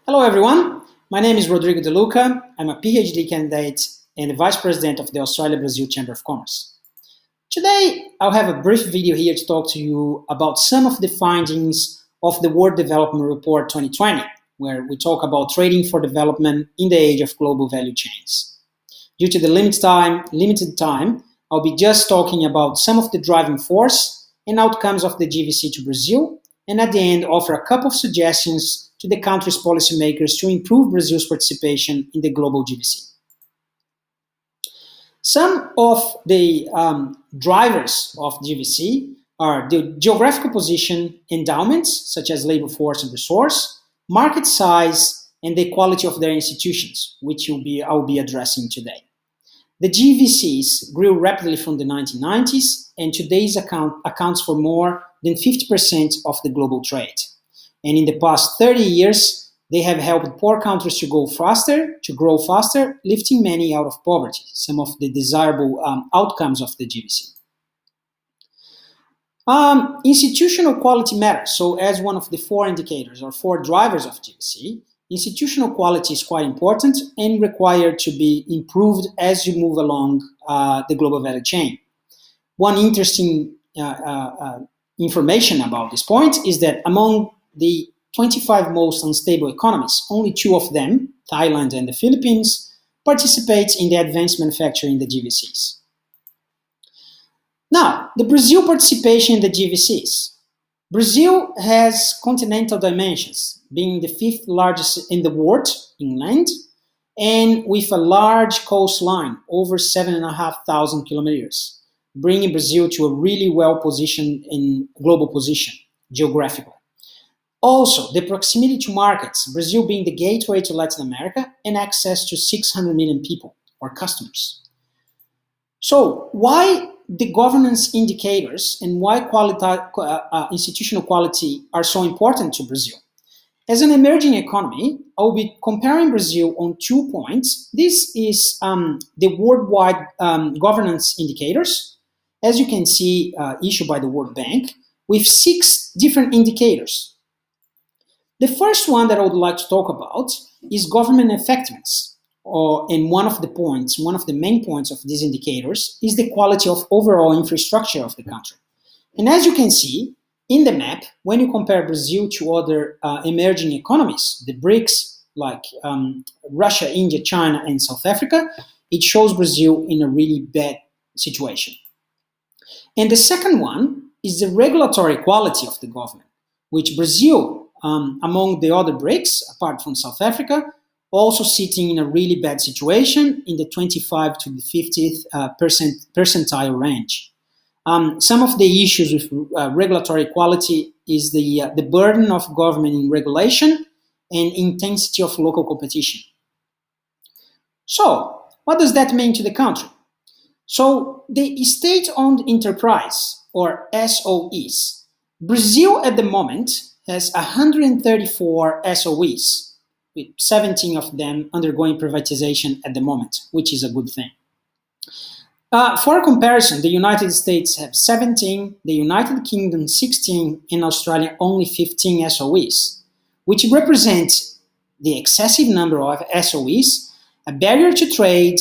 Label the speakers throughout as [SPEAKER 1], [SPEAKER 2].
[SPEAKER 1] Hello, everyone. My name is Rodrigo De Luca. I'm a PhD candidate and the Vice President of the Australia-Brazil Chamber of Commerce. Today, I'll have a brief video here to talk to you about some of the findings of the World Development Report 2020, where we talk about trading for development in the age of global value chains. Due to the limited time, I'll be just talking about some of the driving force and outcomes of the GVC to Brazil, and at the end offer a couple of suggestions to the country's policymakers to improve Brazil's participation in the global GVC. Some of the drivers of GVC are the geographical position, endowments, such as labor force and resource, market size, and the quality of their institutions, which I'll be addressing today. The GVCs grew rapidly from the 1990s, and today's accounts for more than 50% of the global trade. And in the past 30 years, they have helped poor countries to grow faster, lifting many out of poverty, some of the desirable outcomes of the GVC. Institutional quality matters. So as one of the four indicators or four drivers of GVC, institutional quality is quite important and required to be improved as you move along the global value chain. One interesting information about this point is that among the 25 most unstable economies, only two of them, Thailand and the Philippines, participate in the advanced manufacturing in the GVCs. Now, the Brazil participation in the GVCs. Brazil has continental dimensions, being the fifth largest in the world in land, and with a large coastline, over 7,500 kilometers, bringing Brazil to a really well-positioned in global position, geographically. Also, the proximity to markets, Brazil being the gateway to Latin America and access to 600 million people or customers. So why the governance indicators and why institutional quality are so important to Brazil? As an emerging economy, I will be comparing Brazil on 2 points. This is the worldwide governance indicators, as you can see, issued by the World Bank, with 6 different indicators. The first one that I would like to talk about is government effectiveness. And one of the main points of these indicators is the quality of overall infrastructure of the country. And as you can see in the map, when you compare Brazil to other emerging economies, the BRICS, like Russia, India, China, and South Africa, it shows Brazil in a really bad situation. And the second one is the regulatory quality of the government, which Brazil, among the other BRICS, apart from South Africa, also sitting in a really bad situation in the 25 to the 50th percentile range. Some of the issues with regulatory quality is the burden of government in regulation and intensity of local competition. So, what does that mean to the country? So, the state-owned enterprise, or SOEs, Brazil at the moment has 134 SOEs, with 17 of them undergoing privatization at the moment, which is a good thing. For comparison, the United States have 17, the United Kingdom 16, and Australia only 15 SOEs, which represent the excessive number of SOEs, a barrier to trade,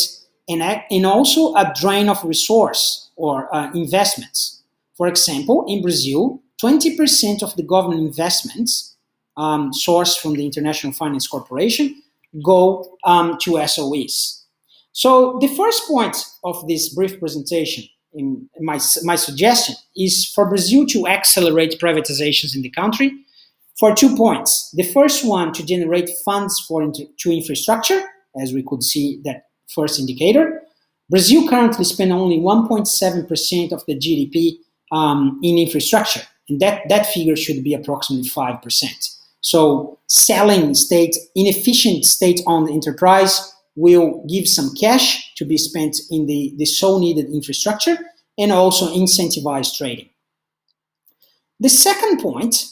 [SPEAKER 1] and also a drain of resource or investments. For example, in Brazil, 20% of the government investments sourced from the International Finance Corporation go to SOEs. So the first point of this brief presentation, in my suggestion, is for Brazil to accelerate privatizations in the country for 2 points. The first one, to generate funds to infrastructure, as we could see that first indicator. Brazil currently spends only 1.7% of the GDP in infrastructure, and that figure should be approximately 5%. So selling inefficient state-owned enterprise will give some cash to be spent in the so needed infrastructure and also incentivize trading. The second point,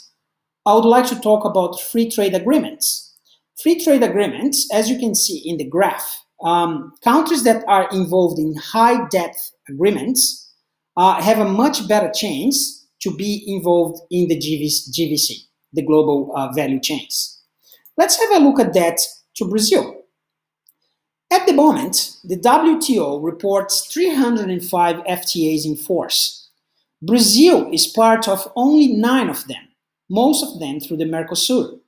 [SPEAKER 1] I would like to talk about free trade agreements. Free trade agreements, as you can see in the graph, countries that are involved in high depth agreements have a much better chance to be involved in the GVC, the global value chains. Let's have a look at that to Brazil. At the moment, the WTO reports 305 FTAs in force. Brazil is part of only 9 of them, most of them through the Mercosur.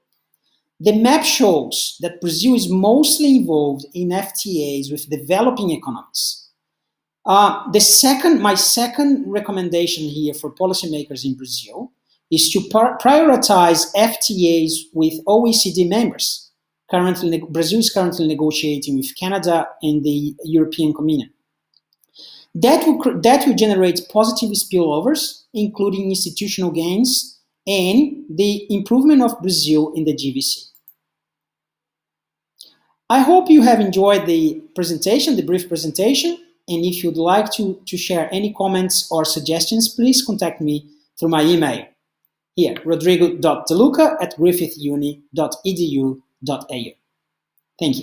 [SPEAKER 1] The map shows that Brazil is mostly involved in FTAs with developing economies. My second recommendation here for policymakers in Brazil is to prioritize FTAs with OECD members. Brazil is currently negotiating with Canada and the European Communion. That will generate positive spillovers, including institutional gains and the improvement of Brazil in the GVC. I hope you have enjoyed the presentation, the brief presentation, and if you'd like to share any comments or suggestions, please contact me through my email. Here, rodrigo.deluca@griffithuni.edu.au. Thank you.